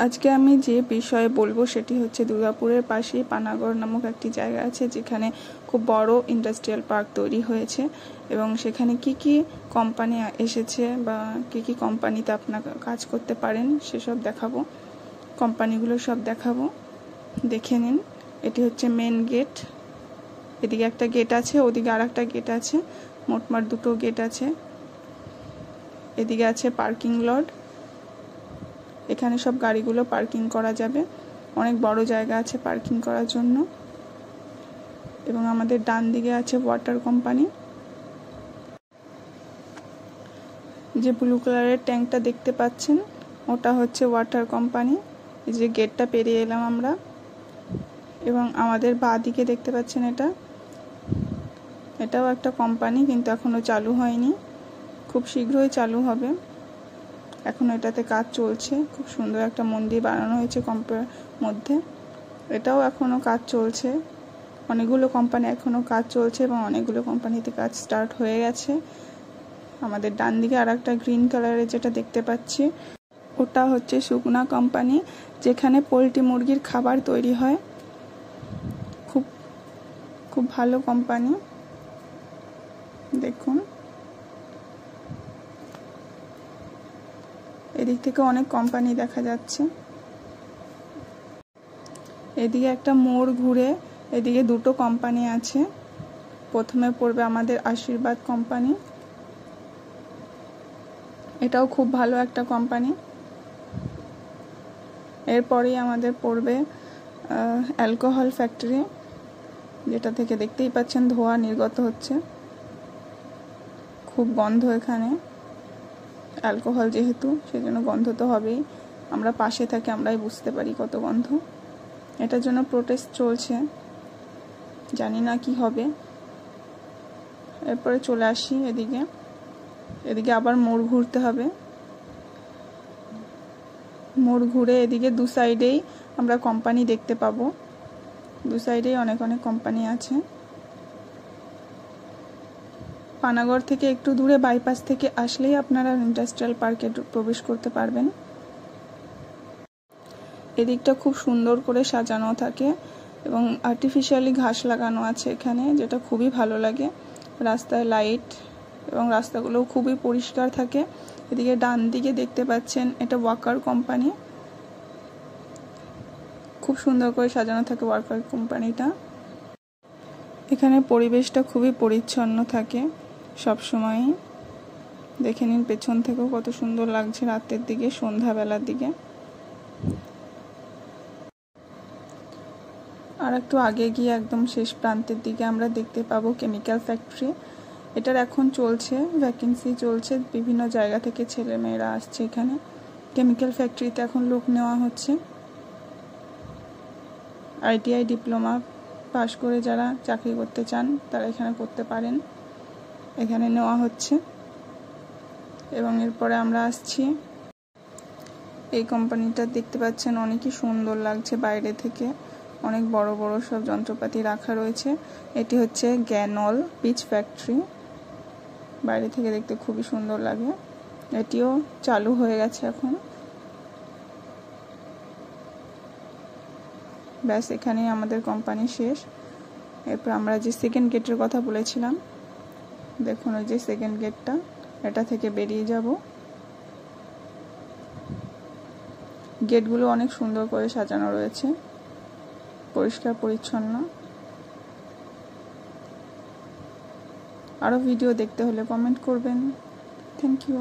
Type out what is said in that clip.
আজকে আমি যে বিষয়ে বলবো সেটি হচ্ছে দুর্গাপুরের পাশেই পানাগড় নামক একটি জায়গা আছে যেখানে খুব বড় ইন্ডাস্ট্রিয়াল পার্ক তৈরি হয়েছে এবং সেখানে কি কি কোম্পানি এসেছে বা কি কি কোম্পানিতে আপনারা কাজ করতে পারেন সেসব দেখাবো। কোম্পানিগুলো সব দেখাবো, দেখে নিন। এটি হচ্ছে মেন গেট। এদিকে একটা গেট আছে, ওদিকে আর একটা গেট আছে, মোটমাট দুটো গেট আছে। এদিকে আছে পার্কিং লট, এখানে সব গাড়িগুলো পার্কিং করা যাবে। অনেক বড় জায়গা আছে পার্কিং করার জন্য। এবং আমাদের ডান দিকে আছে ওয়াটার কোম্পানি। যে ব্লু কালারের ট্যাঙ্কটা দেখতে পাচ্ছেন ওটা হচ্ছে ওয়াটার কোম্পানি। এই যে গেটটা পেরিয়ে এলাম আমরা। এবং আমাদের বাঁ দিকে দেখতে পাচ্ছেন এটাও একটা কোম্পানি, কিন্তু এখনো চালু হয়নি, খুব শীঘ্রই চালু হবে। এখন এটাতে কাজ চলছে। খুব সুন্দর একটা মন্দির বানানো হয়েছে কোম্পানির মধ্যে, এটাও এখনো কাজ চলছে। অনেকগুলো কোম্পানি এখনো কাজ চলছে এবং অনেকগুলো কোম্পানিতে কাজ স্টার্ট হয়ে গেছে। আমাদের ডান দিকে আর একটা গ্রিন কালারের যেটা দেখতে পাচ্ছি ওটা হচ্ছে সুগুনা কোম্পানি, যেখানে পোলট্রি মুরগির খাবার তৈরি হয়। খুব খুব ভালো কোম্পানি, দেখুন। এদিক থেকে অনেক কোম্পানি দেখা যাচ্ছে। এদিকে একটা মোড় ঘুরে এদিকে দুটো কোম্পানি আছে। প্রথমে পড়বে আমাদের আশীর্বাদ কোম্পানি, এটাও খুব ভালো একটা কোম্পানি। এরপরেই আমাদের পড়বে অ্যালকোহল ফ্যাক্টরি, যেটা থেকে দেখতেই পাচ্ছেন ধোঁয়া নির্গত হচ্ছে। খুব গন্ধ এখানে, অ্যালকোহল যেহেতু সেজন্য গন্ধ তো হবেই। আমরা পাশে থাকি, আমরাই বুঝতে পারি কত গন্ধ। এটার জন্য প্রোটেস্ট চলছে, জানি না কি হবে। এরপরে চলে আসি এদিকে আবার মোড় ঘুরতে হবে। মোড় ঘুরে এদিকে দু সাইডেই আমরা কোম্পানি দেখতে পাবো। দু সাইডেই অনেক অনেক কোম্পানি আছে। পানাগড় থেকে একটু দূরে বাইপাস থেকে আসলেই আপনারা ইন্ডাস্ট্রিয়াল পার্কে প্রবেশ করতে পারবেন। এদিকটা খুব সুন্দর করে সাজানো থাকে এবং আর্টিফিশিয়ালি ঘাস লাগানো আছে এখানে, যেটা খুবই ভালো লাগে। রাস্তায় লাইট এবং রাস্তাগুলোও খুবই পরিষ্কার থাকে। এদিকে ডান দিকে দেখতে পাচ্ছেন এটা ওয়াকার কোম্পানি, খুব সুন্দর করে সাজানো থাকে ওয়াকার কোম্পানিটা। এখানে পরিবেশটা খুবই পরিচ্ছন্ন থাকে সব সময়। দেখে নিন পেছন থেকেও কত সুন্দর লাগছে রাতের দিকে, সন্ধ্যাবেলার দিকে। আর একটু আগে গিয়ে একদম শেষ প্রান্তের দিকে আমরা দেখতে পাবো কেমিক্যাল ফ্যাক্টরি। এটার এখন চলছে, ভ্যাকেন্সি চলছে, বিভিন্ন জায়গা থেকে ছেলে মেয়েরা আসছে এখানে। কেমিক্যাল ফ্যাক্টরিতে এখন লোক নেওয়া হচ্ছে। ITI ডিপ্লোমা পাশ করে যারা চাকরি করতে চান তারা এখানে করতে পারেন, এখানে নেওয়া হচ্ছে। এবং এরপরে আমরা আসছি, এই কোম্পানিটা দেখতে পাচ্ছেন অনেকই সুন্দর লাগছে বাইরে থেকে। অনেক বড় বড় সব যন্ত্রপাতি রাখা রয়েছে। এটি হচ্ছে গ্যানল পিচ ফ্যাক্টরি, বাইরে থেকে দেখতে খুবই সুন্দর লাগে। এটিও চালু হয়ে গেছে এখন। ব্যাস, এখানেই আমাদের কোম্পানি শেষ। এরপর আমরা যে সেকেন্ড গেটের কথা বলেছিলাম, দেখুন ওই যে সেকেন্ড গেটটা, এটা থেকে বেরিয়ে যাব। গেটগুলো অনেক সুন্দর করে সাজানো রয়েছে, পরিষ্কার পরিচ্ছন্ন। আরও ভিডিও দেখতে হলে কমেন্ট করবেন। Thank you.